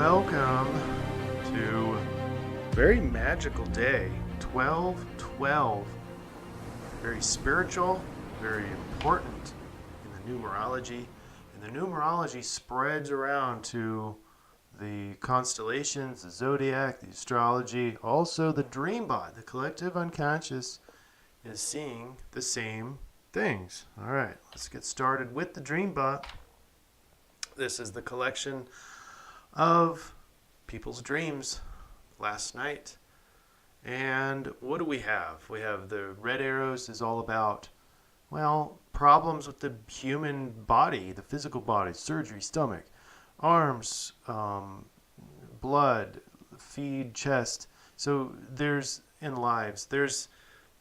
welcome to a very magical day, 12/12. Very spiritual, very important in the numerology. And the numerology spreads around to the constellations, the zodiac, the astrology, also the DreamBot. The collective unconscious is seeing the same things. All right, let's get started with the DreamBot. This is the collection of people's dreams last night. And what do we have? We have the red arrows is all about, well, problems with the human body, the physical body, surgery, stomach, arms, blood, feet, chest. So there's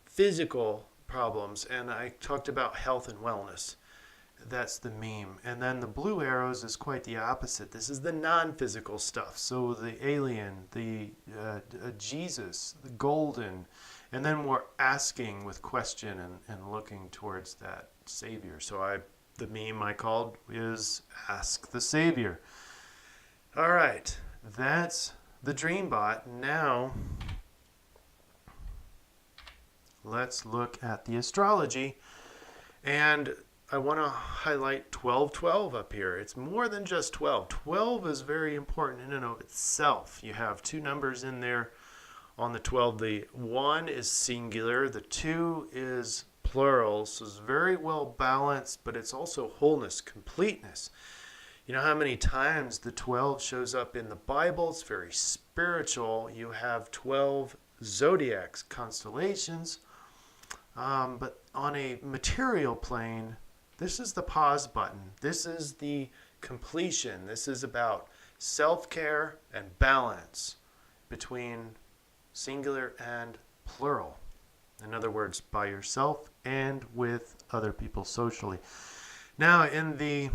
physical problems, and I talked about health and wellness. That's the meme. And then the blue arrows is quite the opposite. This is the non-physical stuff. So the alien, the Jesus, the golden. And then we're asking with question and looking towards that Savior. So the meme I called is Ask the Savior. All right. That's the DreamBot. Now, let's look at the astrology. And I want to highlight 12/12 up here. It's more than just 12. 12 is very important in and of itself. You have two numbers in there on the 12. The 1 is singular. The 2 is plural. So it's very well balanced, but it's also wholeness, completeness. You know how many times the 12 shows up in the Bible? It's very spiritual. You have 12 zodiacs, constellations. But on a material plane, this is the pause button. This is the completion. This is about self-care and balance between singular and plural. In other words, by yourself and with other people socially. Now, in the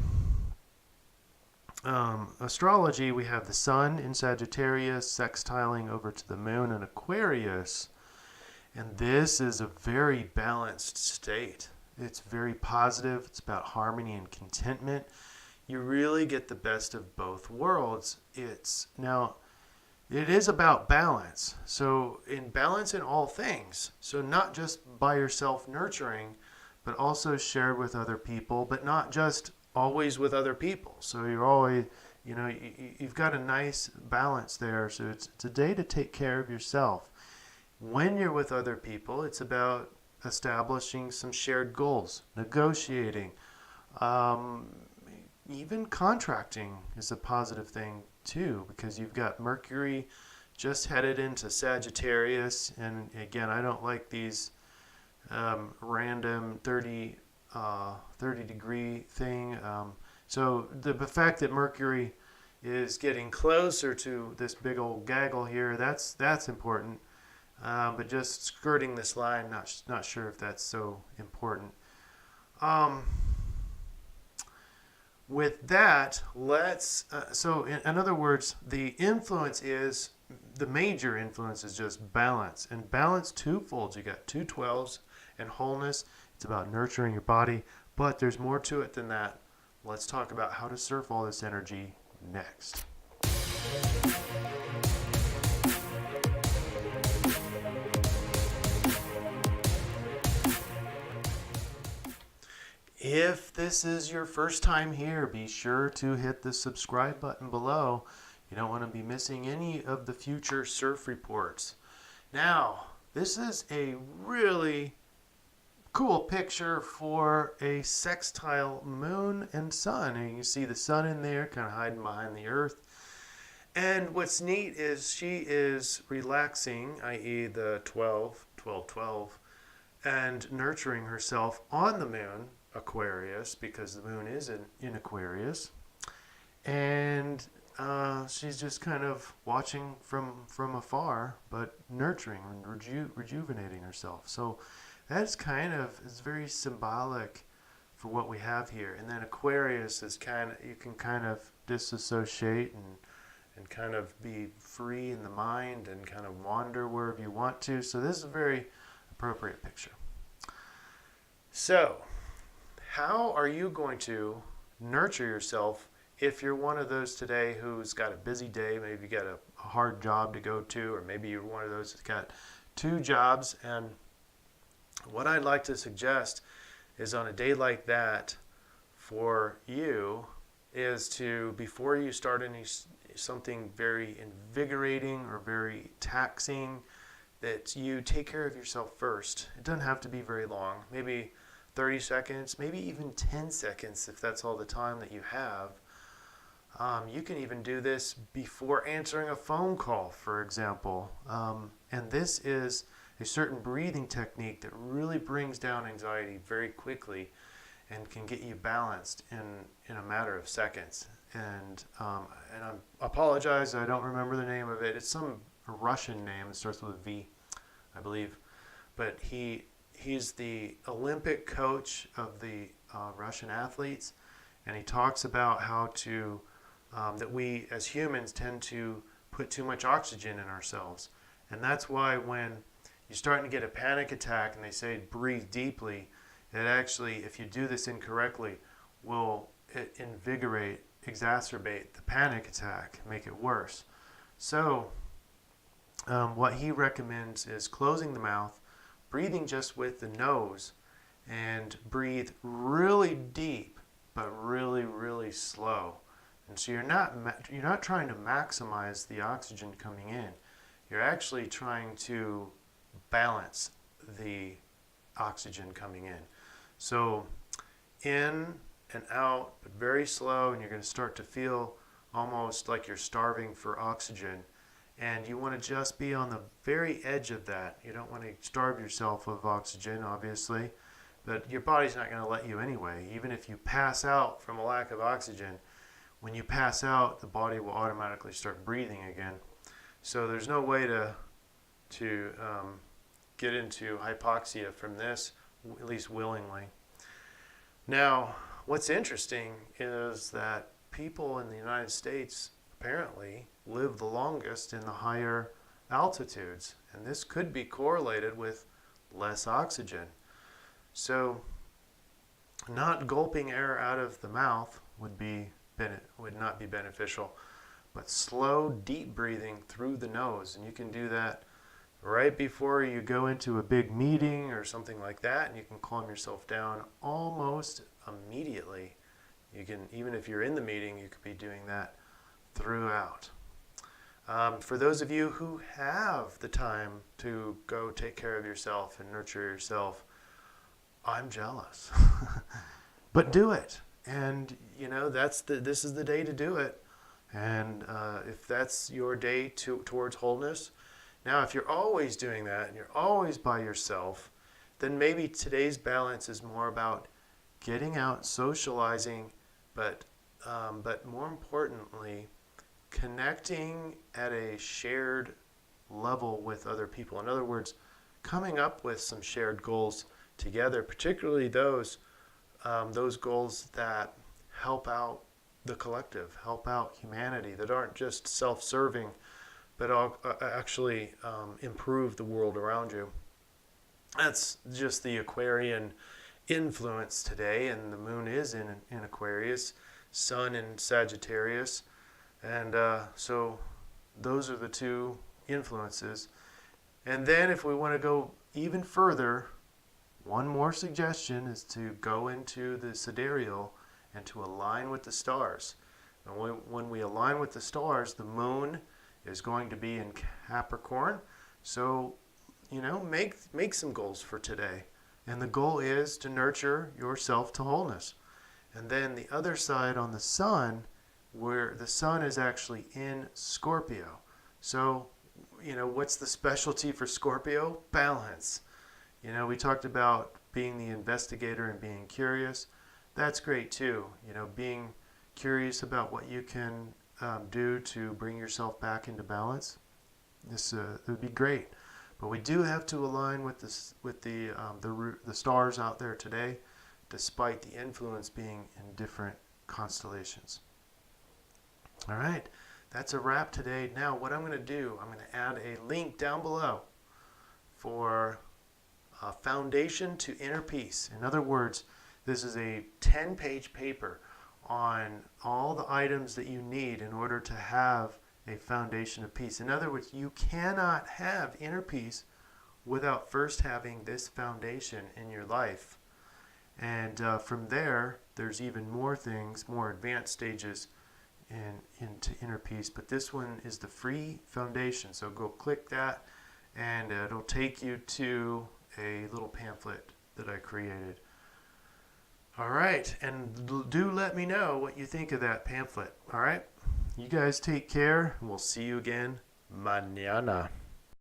astrology, we have the sun in Sagittarius, sextiling over to the moon in Aquarius. And this is a very balanced state. It's very positive. It's about harmony and contentment. You really get the best of both worlds. It is about balance. So in balance in all things. So not just by yourself nurturing, but also shared with other people, but not just always with other people. So you're always, you've got a nice balance there. So it's a day to take care of yourself. When you're with other people, it's about establishing some shared goals, negotiating, even contracting is a positive thing too, because you've got Mercury just headed into Sagittarius, and again, I don't like these random 30 degree thing. So the fact that Mercury is getting closer to this big old gaggle here, that's important. But just skirting this line, not sure if that's so important. With that, so in other words, the major influence is just balance. And balance twofold. You got 2 12s and wholeness. It's about nurturing your body, but there's more to it than that. Let's talk about how to surf all this energy next. If this is your first time here, be sure to hit the subscribe button below. You don't want to be missing any of the future surf reports. Now, this is a really cool picture for a sextile moon and sun. And you can see the sun in there kind of hiding behind the earth. And what's neat is she is relaxing, i.e. the 12/12/12, and nurturing herself on the moon, Aquarius, because the moon is in Aquarius, and she's just kind of watching from afar, but nurturing and rejuvenating herself. So that's it's very symbolic for what we have here. And then Aquarius is you can kind of disassociate and kind of be free in the mind and kind of wander wherever you want to. So this is a very appropriate picture. So how are you going to nurture yourself if you're one of those today who's got a busy day, maybe you got a hard job to go to, or maybe you're one of those that's got 2 jobs, and what I'd like to suggest is on a day like that for you is to, before you start something very invigorating or very taxing, that you take care of yourself first. It doesn't have to be very long, maybe 30 seconds, maybe even 10 seconds if that's all the time that you have. You can even do this before answering a phone call, for example. And this is a certain breathing technique that really brings down anxiety very quickly and can get you balanced in a matter of seconds. And I apologize, I don't remember the name of it. It's some Russian name. It starts with a V, I believe. But he's the Olympic coach of the Russian athletes, and he talks about how to that we as humans tend to put too much oxygen in ourselves, and that's why when you're starting to get a panic attack and they say breathe deeply, it actually, if you do this incorrectly, will exacerbate the panic attack, make it worse. So what he recommends is closing the mouth, breathing just with the nose, and breathe really deep but really, really slow. And so you're not trying to maximize the oxygen coming in. You're actually trying to balance the oxygen coming in. So in and out, but very slow, and you're going to start to feel almost like you're starving for oxygen. And you want to just be on the very edge of that. You don't want to starve yourself of oxygen, obviously, but your body's not going to let you anyway. Even if you pass out from a lack of oxygen, when you pass out, the body will automatically start breathing again. So there's no way to get into hypoxia from this, at least willingly. Now, what's interesting is that people in the United States apparently live the longest in the higher altitudes, and this could be correlated with less oxygen. So not gulping air out of the mouth would not be beneficial, but slow, deep breathing through the nose, and you can do that right before you go into a big meeting or something like that, and you can calm yourself down almost immediately. You can, even if you're in the meeting, you could be doing that throughout. For those of you who have the time to go take care of yourself and nurture yourself, I'm jealous. But do it. And this is the day to do it. And if that's your day towards wholeness, now if you're always doing that and you're always by yourself, then maybe today's balance is more about getting out, socializing, but more importantly, connecting at a shared level with other people. In other words, coming up with some shared goals together, particularly those goals that help out the collective, help out humanity, that aren't just self-serving, but actually improve the world around you. That's just the Aquarian influence today, and the moon is in Aquarius, sun in Sagittarius, and so those are the 2 influences. And then if we want to go even further, one more suggestion is to go into the sidereal and to align with the stars. And when we align with the stars, the moon is going to be in Capricorn. So, make some goals for today. And the goal is to nurture yourself to wholeness. And then the other side on the sun, where the sun is actually in Scorpio. So, what's the specialty for Scorpio? Balance. We talked about being the investigator and being curious. That's great too. Being curious about what you can do to bring yourself back into balance. This would be great. But we do have to align with the stars out there today, despite the influence being in different constellations. All right, that's a wrap today. Now, what I'm going to do, I'm going to add a link down below for Foundation to Inner Peace. In other words, this is a 10-page paper on all the items that you need in order to have a foundation of peace. In other words, you cannot have inner peace without first having this foundation in your life. And from there, there's even more things, more advanced stages into inner peace. But this one is the free foundation. So go click that, and it'll take you to a little pamphlet that I created. All right, and do let me know what you think of that pamphlet. All right, you guys take care, and we'll see you again mañana.